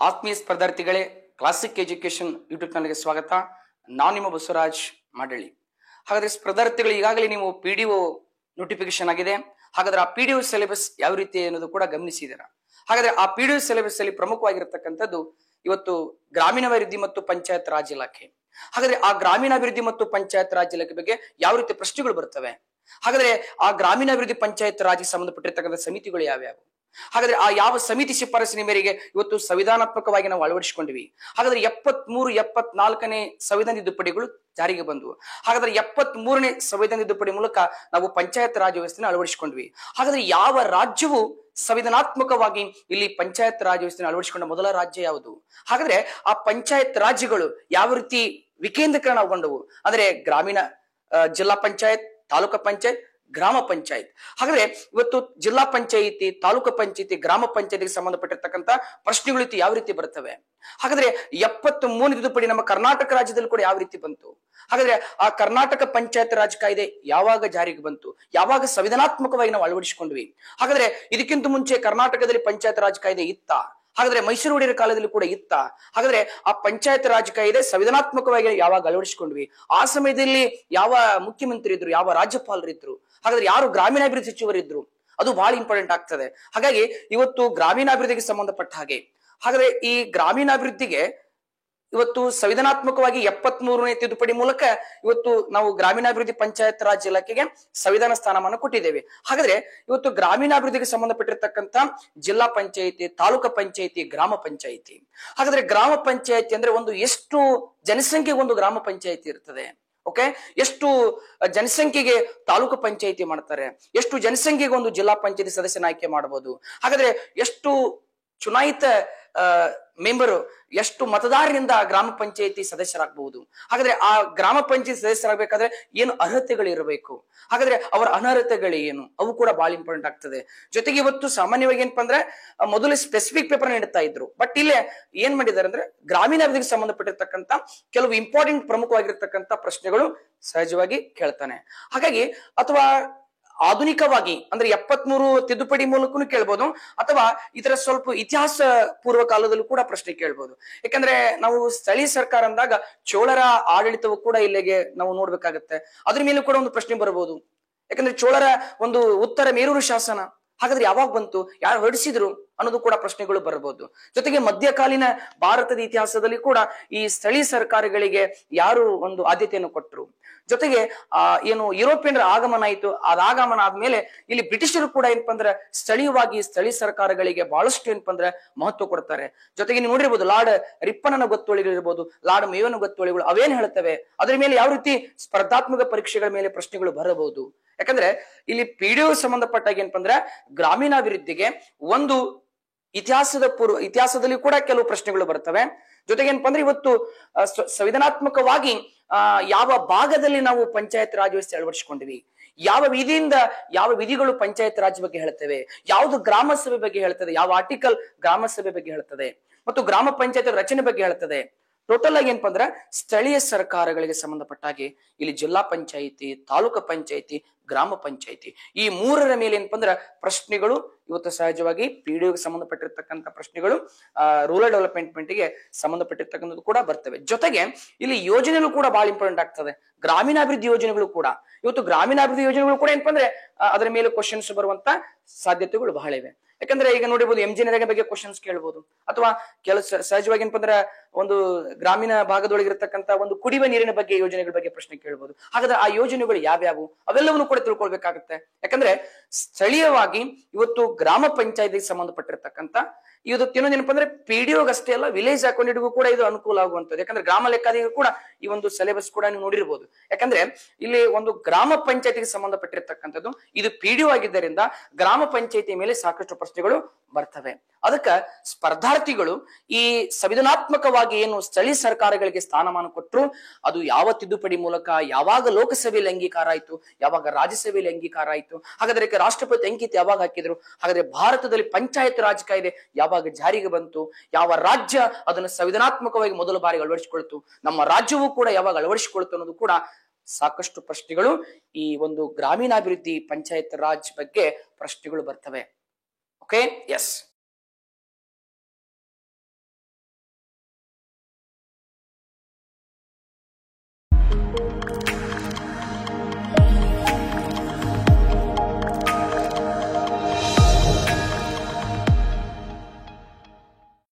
ಆತ್ಮೀಯ ಸ್ಪರ್ಧಾರ್ಥಿಗಳೇ, classic education YouTube ಚಾನಲ್ಗೆ ಸ್ವಾಗತ. ನಾನು ನಿಮ್ಮ ಬಸವರಾಜ್ ಮಾಡಳ್ಳಿ. ಹಾಗಾದ್ರೆ ಸ್ಪರ್ಧಾರ್ಥಿಗಳು, ಈಗಾಗಲೇ ನೀವು PDO ನೋಟಿಫಿಕೇಶನ್ ಆಗಿದೆ. ಹಾಗಾದ್ರೆ ಆ PDO ಸಿಲೆಬಸ್ ಯಾವ ರೀತಿ ಅನ್ನೋದು ಕೂಡ ಗಮನಿಸಿದ್ದೀರಾ. ಹಾಗಾದ್ರೆ ಆ PDO ಸಿಲೆಬಸ್ ಅಲ್ಲಿ ಪ್ರಮುಖವಾಗಿರತಕ್ಕಂಥದ್ದು ಇವತ್ತು ಗ್ರಾಮೀಣಾಭಿವೃದ್ಧಿ ಮತ್ತು ಪಂಚಾಯತ್ ರಾಜ್ ಇಲಾಖೆ. ಹಾಗಾದ್ರೆ ಆ ಗ್ರಾಮೀಣಾಭಿವೃದ್ಧಿ ಮತ್ತು ಪಂಚಾಯತ್ ರಾಜ್ ಇಲಾಖೆ ಬಗ್ಗೆ ಯಾವ ರೀತಿ ಪ್ರಶ್ನೆಗಳು ಬರ್ತವೆ, ಹಾಗಾದ್ರೆ ಆ ಗ್ರಾಮೀಣಾಭಿವೃದ್ಧಿ ಪಂಚಾಯತ್ ರಾಜ್ಗೆ ಸಂಬಂಧಪಟ್ಟಿರ್ತಕ್ಕಂಥ ಸಮಿತಿಗಳು ಯಾವ್ಯಾವು, ಹಾಗಾದ್ರೆ ಆ ಯಾವ ಸಮಿತಿ ಶಿಫಾರಸಿನ ಮೇರೆಗೆ ಇವತ್ತು ಸಂವಿಧಾನಾತ್ಮಕವಾಗಿ ನಾವು ಅಳವಡಿಸಿಕೊಂಡಿವಿ. ಹಾಗಾದ್ರೆ 73, 74ನೇ ಸಂವಿಧಾನ ತಿದ್ದುಪಡಿಗಳು ಜಾರಿಗೆ ಬಂದವು. ಹಾಗಾದ್ರೆ 73ನೇ ಸಂವಿಧಾನ ತಿದ್ದುಪಡಿ ಮೂಲಕ ನಾವು ಪಂಚಾಯತ್ ರಾಜ್ ವ್ಯವಸ್ಥೆನ ಅಳವಡಿಸಿಕೊಂಡ್ವಿ. ಹಾಗಾದ್ರೆ ಯಾವ ರಾಜ್ಯವು ಸಂವಿಧಾನಾತ್ಮಕವಾಗಿ ಇಲ್ಲಿ ಪಂಚಾಯತ್ ರಾಜ್ ವ್ಯವಸ್ಥೆನ ಅಳವಡಿಸಿಕೊಂಡ ಮೊದಲ ರಾಜ್ಯ ಯಾವುದು? ಹಾಗಾದ್ರೆ ಆ ಪಂಚಾಯತ್ ರಾಜ್ಯಗಳು ಯಾವ ರೀತಿ ವಿಕೇಂದ್ರೀಕರಣಗೊಂಡವು ಅಂದ್ರೆ ಗ್ರಾಮೀಣ ಜಿಲ್ಲಾ ಪಂಚಾಯತ್, ತಾಲೂಕು ಪಂಚಾಯತ್, ಗ್ರಾಮ ಪಂಚಾಯತ್. ಹಾಗಾದ್ರೆ ಇವತ್ತು ಜಿಲ್ಲಾ ಪಂಚಾಯಿತಿ, ತಾಲೂಕು ಪಂಚಾಯಿತಿ, ಗ್ರಾಮ ಪಂಚಾಯತಿಗೆ ಸಂಬಂಧಪಟ್ಟಿರ್ತಕ್ಕಂಥ ಪ್ರಶ್ನೆಗಳು ಯಾವ ರೀತಿ ಬರ್ತವೆ. ಹಾಗಾದ್ರೆ 73 ತಿದ್ದುಪಡಿ ನಮ್ಮ ಕರ್ನಾಟಕ ರಾಜ್ಯದಲ್ಲಿ ಕೂಡ ಯಾವ ರೀತಿ ಬಂತು. ಹಾಗಾದ್ರೆ ಆ ಕರ್ನಾಟಕ ಪಂಚಾಯತ್ ರಾಜ್ ಕಾಯ್ದೆ ಯಾವಾಗ ಜಾರಿಗೆ ಬಂತು, ಯಾವಾಗ ಸಂವಿಧಾನಾತ್ಮಕವಾಗಿ ನಾವು ಅಳವಡಿಸಿಕೊಂಡ್ವಿ. ಹಾಗಾದ್ರೆ ಇದಕ್ಕಿಂತ ಮುಂಚೆ ಕರ್ನಾಟಕದಲ್ಲಿ ಪಂಚಾಯತ್ ರಾಜ್ ಕಾಯ್ದೆ ಇತ್ತ? ಹಾಗಾದ್ರೆ ಮೈಸೂರು ಒಡೆಯರ ಕಾಲದಲ್ಲಿ ಕೂಡ ಇತ್ತ? ಹಾಗಾದ್ರೆ ಆ ಪಂಚಾಯತ್ ರಾಜ್ ಕಾಯ್ದೆ ಸಂವಿಧಾನಾತ್ಮಕವಾಗಿ ಯಾವಾಗ ಅಳವಡಿಸಿಕೊಂಡ್ವಿ? ಆ ಸಮಯದಲ್ಲಿ ಯಾವ ಮುಖ್ಯಮಂತ್ರಿ ಇದ್ರು, ಯಾವ ರಾಜ್ಯಪಾಲರಿದ್ರು, ಹಾಗಾದ್ರೆ ಯಾರು ಗ್ರಾಮೀಣಾಭಿವೃದ್ಧಿ ಸಚಿವರಿದ್ರು, ಅದು ಬಹಳ ಇಂಪಾರ್ಟೆಂಟ್ ಆಗ್ತದೆ. ಹಾಗಾಗಿ ಇವತ್ತು ಗ್ರಾಮೀಣಾಭಿವೃದ್ಧಿಗೆ ಸಂಬಂಧಪಟ್ಟ ಹಾಗೆ, ಹಾಗಾದ್ರೆ ಈ ಗ್ರಾಮೀಣಾಭಿವೃದ್ಧಿಗೆ ಇವತ್ತು ಸಂವಿಧಾನಾತ್ಮಕವಾಗಿ 73ನೇ ತಿದ್ದುಪಡಿ ಮೂಲಕ ಇವತ್ತು ನಾವು ಗ್ರಾಮೀಣಾಭಿವೃದ್ಧಿ ಪಂಚಾಯತ್ ರಾಜ್ ಇಲಾಖೆಗೆ ಸಂವಿಧಾನ ಸ್ಥಾನಮಾನ ಕೊಟ್ಟಿದ್ದೇವೆ. ಹಾಗಾದ್ರೆ ಇವತ್ತು ಗ್ರಾಮೀಣಾಭಿವೃದ್ಧಿಗೆ ಸಂಬಂಧಪಟ್ಟಿರ್ತಕ್ಕಂಥ ಜಿಲ್ಲಾ ಪಂಚಾಯಿತಿ, ತಾಲೂಕು ಪಂಚಾಯಿತಿ, ಗ್ರಾಮ ಪಂಚಾಯಿತಿ. ಹಾಗಾದ್ರೆ ಗ್ರಾಮ ಪಂಚಾಯಿತಿ ಅಂದ್ರೆ ಒಂದು ಎಷ್ಟು ಜನಸಂಖ್ಯೆಗೆ ಒಂದು ಗ್ರಾಮ ಪಂಚಾಯಿತಿ ಇರ್ತದೆ, ಓಕೆ, ಎಷ್ಟು ಜನಸಂಖ್ಯೆಗೆ ತಾಲೂಕು ಪಂಚಾಯಿತಿ ಮಾಡ್ತಾರೆ, ಎಷ್ಟು ಜನಸಂಖ್ಯೆಗೆ ಒಂದು ಜಿಲ್ಲಾ ಪಂಚಾಯತಿ ಸದಸ್ಯನ ಆಯ್ಕೆ ಮಾಡಬಹುದು, ಹಾಗಾದ್ರೆ ಎಷ್ಟು ಚುನಾಯಿತ ಮೆಂಬರು, ಎಷ್ಟು ಮತದಾರರಿಂದ ಗ್ರಾಮ ಪಂಚಾಯತಿ ಸದಸ್ಯರಾಗಬಹುದು. ಹಾಗಾದ್ರೆ ಆ ಗ್ರಾಮ ಪಂಚಾಯತಿ ಸದಸ್ಯರಾಗಬೇಕಾದ್ರೆ ಏನು ಅರ್ಹತೆಗಳು ಇರಬೇಕು, ಹಾಗಾದ್ರೆ ಅವರ ಅನರ್ಹತೆಗಳು ಏನು, ಅವು ಕೂಡ ಬಹಳ ಇಂಪಾರ್ಟೆಂಟ್ ಆಗ್ತದೆ. ಜೊತೆಗೆ ಇವತ್ತು ಸಾಮಾನ್ಯವಾಗಿ ಏನಪ್ಪಾ ಅಂದ್ರೆ ಮೊದಲು ಸ್ಪೆಸಿಫಿಕ್ ಪೇಪರ್ ನೀಡ್ತಾ ಇದ್ರು, ಬಟ್ ಇಲ್ಲೇ ಏನ್ ಮಾಡಿದ್ದಾರೆ ಅಂದ್ರೆ ಗ್ರಾಮೀಣಾಭಿವೃದ್ಧಿಗೆ ಸಂಬಂಧಪಟ್ಟಿರ್ತಕ್ಕಂಥ ಕೆಲವು ಇಂಪಾರ್ಟೆಂಟ್ ಪ್ರಮುಖವಾಗಿರ್ತಕ್ಕಂಥ ಪ್ರಶ್ನೆಗಳು ಸಹಜವಾಗಿ ಕೇಳ್ತಾನೆ. ಹಾಗಾಗಿ ಅಥವಾ ಆಧುನಿಕವಾಗಿ ಅಂದ್ರೆ 73 ತಿದ್ದುಪಡಿ ಮೂಲಕನೂ ಕೇಳ್ಬೋದು, ಅಥವಾ ಇತರ ಸ್ವಲ್ಪ ಇತಿಹಾಸ ಪೂರ್ವ ಕಾಲದಲ್ಲೂ ಕೂಡ ಪ್ರಶ್ನೆ ಕೇಳ್ಬೋದು. ಯಾಕಂದ್ರೆ ನಾವು ಸ್ಥಳೀಯ ಸರ್ಕಾರ ಅಂದಾಗ ಚೋಳರ ಆಡಳಿತವು ಕೂಡ ಇಲ್ಲಿಗೆ ನಾವು ನೋಡ್ಬೇಕಾಗತ್ತೆ. ಅದ್ರ ಮೇಲೆ ಕೂಡ ಒಂದು ಪ್ರಶ್ನೆ ಬರಬಹುದು. ಯಾಕಂದ್ರೆ ಚೋಳರ ಒಂದು ಉತ್ತರ ಮೇರೂರು ಶಾಸನ ಹಾಗಾದ್ರೆ ಯಾವಾಗ ಬಂತು, ಯಾರು ಹೊರಡಿಸಿದ್ರು ಅನ್ನೋದು ಕೂಡ ಪ್ರಶ್ನೆಗಳು ಬರಬಹುದು. ಜೊತೆಗೆ ಮಧ್ಯಕಾಲೀನ ಭಾರತದ ಇತಿಹಾಸದಲ್ಲಿ ಕೂಡ ಈ ಸ್ಥಳೀಯ ಸರ್ಕಾರಗಳಿಗೆ ಯಾರು ಒಂದು ಆದ್ಯತೆಯನ್ನು ಕೊಟ್ಟರು. ಜೊತೆಗೆ ಏನು ಯುರೋಪಿಯನ್ರ ಆಗಮನ ಆಯಿತು, ಆಗಮನ ಆದ್ಮೇಲೆ ಇಲ್ಲಿ ಬ್ರಿಟಿಷರು ಕೂಡ ಏನಪ್ಪಾ ಅಂದ್ರೆ ಸ್ಥಳೀಯವಾಗಿ ಸ್ಥಳೀಯ ಸರ್ಕಾರಗಳಿಗೆ ಬಹಳಷ್ಟು ಏನಪ್ಪಾ ಅಂದ್ರೆ ಮಹತ್ವ ಕೊಡ್ತಾರೆ. ಜೊತೆಗೆ ನೀವು ನೋಡಿರ್ಬೋದು ಲಾರ್ಡ್ ರಿಪ್ಪನನ ಗೊತ್ತುವಳಿಗಳು ಇರ್ಬೋದು, ಲಾರ್ಡ್ ಮೇಯನ ಗೊತ್ತುವಳಿಗಳು ಅವೇನ್ ಹೇಳ್ತವೆ, ಅದ್ರ ಮೇಲೆ ಯಾವ ರೀತಿ ಸ್ಪರ್ಧಾತ್ಮಕ ಪರೀಕ್ಷೆಗಳ ಮೇಲೆ ಪ್ರಶ್ನೆಗಳು ಬರಬಹುದು. ಯಾಕಂದ್ರೆ ಇಲ್ಲಿ PDO ಸಂಬಂಧಪಟ್ಟಾಗ ಏನಪ್ಪಾ ಅಂದ್ರೆ ಗ್ರಾಮೀಣಾಭಿವೃದ್ಧಿಗೆ ಒಂದು ಇತಿಹಾಸದಲ್ಲಿ ಕೂಡ ಕೆಲವು ಪ್ರಶ್ನೆಗಳು ಬರ್ತವೆ. ಜೊತೆಗೆ ಏನಪ್ಪಾ ಅಂದ್ರೆ ಇವತ್ತು ಸಂವಿಧಾನಾತ್ಮಕವಾಗಿ ಯಾವ ಭಾಗದಲ್ಲಿ ನಾವು ಪಂಚಾಯತ್ ರಾಜ್ ವ್ಯವಸ್ಥೆ ಅಳವಡಿಸಿಕೊಂಡಿವಿ, ಯಾವ ವಿಧಿಯಿಂದ ಯಾವ ವಿಧಿಗಳು ಪಂಚಾಯತ್ ರಾಜ್ ಬಗ್ಗೆ ಹೇಳ್ತವೆ, ಯಾವುದು ಗ್ರಾಮ ಸಭೆ ಬಗ್ಗೆ ಹೇಳ್ತದೆ, ಯಾವ ಆರ್ಟಿಕಲ್ ಗ್ರಾಮ ಸಭೆ ಬಗ್ಗೆ ಹೇಳ್ತದೆ, ಮತ್ತು ಗ್ರಾಮ ಪಂಚಾಯತ್ ರಚನೆ ಬಗ್ಗೆ ಹೇಳ್ತದೆ. ಟೋಟಲ್ ಆಗಿ ಏನಪ್ಪಾ ಅಂದ್ರೆ ಸ್ಥಳೀಯ ಸರ್ಕಾರಗಳಿಗೆ ಸಂಬಂಧಪಟ್ಟ ಹಾಗೆ ಇಲ್ಲಿ ಜಿಲ್ಲಾ ಪಂಚಾಯಿತಿ, ತಾಲೂಕು ಪಂಚಾಯಿತಿ, ಗ್ರಾಮ ಪಂಚಾಯಿತಿ ಈ ಮೂರರ ಮೇಲೆ ಏನಪ್ಪಾ ಅಂದ್ರೆ ಪ್ರಶ್ನೆಗಳು ಇವತ್ತು ಸಹಜವಾಗಿ PDOಗೆ ಸಂಬಂಧಪಟ್ಟಿರ್ತಕ್ಕಂಥ ಪ್ರಶ್ನೆಗಳು ರೂರಲ್ ಡೆವಲಪ್ಮೆಂಟ್ ಗೆ ಸಂಬಂಧಪಟ್ಟಿರ್ತಕ್ಕಂಥದ್ದು ಕೂಡ ಬರ್ತವೆ. ಜೊತೆಗೆ ಇಲ್ಲಿ ಯೋಜನೆಗಳು ಕೂಡ ಬಹಳ ಇಂಪಾರ್ಟೆಂಟ್ ಆಗ್ತದೆ. ಗ್ರಾಮೀಣಾಭಿವೃದ್ಧಿ ಯೋಜನೆಗಳು ಕೂಡ ಇವತ್ತು ಗ್ರಾಮೀಣಾಭಿವೃದ್ಧಿ ಯೋಜನೆಗಳು ಕೂಡ ಏನಪ್ಪಾ ಅಂದ್ರೆ ಅದರ ಮೇಲೆ ಕ್ವಶನ್ಸ್ ಬರುವಂತ ಸಾಧ್ಯತೆಗಳು ಬಹಳ ಇವೆ. ಯಾಕಂದ್ರೆ ಈಗ ನೋಡಿರ್ಬೋದು MG ನರೇಗಾ ಬಗ್ಗೆ ಕ್ವಶನ್ಸ್ ಕೇಳಬಹುದು, ಅಥವಾ ಸಹಜವಾಗಿ ಏನಪ್ಪಾ ಅಂದ್ರೆ ಒಂದು ಗ್ರಾಮೀಣ ಭಾಗದೊಳಗಿರತಕ್ಕಂತ ಒಂದು ಕುಡಿಯುವ ನೀರಿನ ಬಗ್ಗೆ ಯೋಜನೆಗಳ ಬಗ್ಗೆ ಪ್ರಶ್ನೆ ಕೇಳಬಹುದು. ಹಾಗಾದ್ರೆ ಆ ಯೋಜನೆಗಳು ಯಾವ್ಯಾವು ಅವೆಲ್ಲವನ್ನು ಕೂಡ ತಿಳ್ಕೊಳ್ಬೇಕಾಗುತ್ತೆ. ಯಾಕಂದ್ರೆ ಸ್ಥಳೀಯವಾಗಿ ಇವತ್ತು ಗ್ರಾಮ ಪಂಚಾಯತಿಗೆ ಸಂಬಂಧಪಟ್ಟಿರ್ತಕ್ಕಂಥ ಇವತ್ತು ಇನ್ನೊಂದೇನಪ್ಪ ಅಂದ್ರೆ PDOಗೆ ಅಷ್ಟೇ ಅಲ್ಲ, ವಿಲೇಜ್ ಅಕೌಂಟೆಂಟ್ಗೂ ಕೂಡ ಇದು ಅನುಕೂಲ ಆಗುವಂತದ್ದು. ಯಾಕಂದ್ರೆ ಗ್ರಾಮ ಲೆಕ್ಕಾಧಿಕಾರಿ ಕೂಡ ಈ ಒಂದು ಸಿಲೆಬಸ್ ಕೂಡ ನೀವು ನೋಡಿರ್ಬೋದು. ಯಾಕಂದ್ರೆ ಇಲ್ಲಿ ಒಂದು ಗ್ರಾಮ ಪಂಚಾಯತಿಗೆ ಸಂಬಂಧಪಟ್ಟಿರ್ತಕ್ಕಂಥದ್ದು ಇದು PDO ಆಗಿದ್ದರಿಂದ ಗ್ರಾಮ ಪಂಚಾಯತಿ ಮೇಲೆ ಸಾಕಷ್ಟು ಪ್ರಶ್ನೆಗಳು ಬರ್ತವೆ. ಅದಕ್ಕ ಸ್ಪರ್ಧಾರ್ಥಿಗಳು ಈ ಸಂವಿಧಾನಾತ್ಮಕವಾಗಿ ಏನು ಸ್ಥಳೀಯ ಸರ್ಕಾರಗಳಿಗೆ ಸ್ಥಾನಮಾನ ಕೊಟ್ಟರು, ಅದು ಯಾವ ತಿದ್ದುಪಡಿ ಮೂಲಕ, ಯಾವಾಗ ಲೋಕಸಭೆಯಲ್ಲಿ ಅಂಗೀಕಾರ ಆಯ್ತು, ಯಾವಾಗ ರಾಜ್ಯಸಭೆಯಲ್ಲಿ ಅಂಗೀಕಾರ ಆಯ್ತು, ಹಾಗಾದ್ರೆ ರಾಷ್ಟ್ರಪತಿ ಅಂಕಿತ ಯಾವಾಗ ಹಾಕಿದ್ರು, ಹಾಗಾದ್ರೆ ಭಾರತದಲ್ಲಿ ಪಂಚಾಯತ್ ರಾಜ್ ಕಾಯ್ದೆ ಯಾವಾಗ ಜಾರಿಗೆ ಬಂತು, ಯಾವ ರಾಜ್ಯ ಅದನ್ನು ಸಂವಿಧಾನಾತ್ಮಕವಾಗಿ ಮೊದಲ ಬಾರಿಗೆ ಅಳವಡಿಸಿಕೊಳ್ತು, ನಮ್ಮ ರಾಜ್ಯವೂ ಕೂಡ ಯಾವಾಗ ಅಳವಡಿಸಿಕೊಳ್ತು ಅನ್ನೋದು ಕೂಡ ಸಾಕಷ್ಟು ಪ್ರಶ್ನೆಗಳು ಈ ಒಂದು ಗ್ರಾಮೀಣಾಭಿವೃದ್ಧಿ ಪಂಚಾಯತ್ ರಾಜ್ ಬಗ್ಗೆ ಪ್ರಶ್ನೆಗಳು ಬರ್ತವೆ. Okay, S.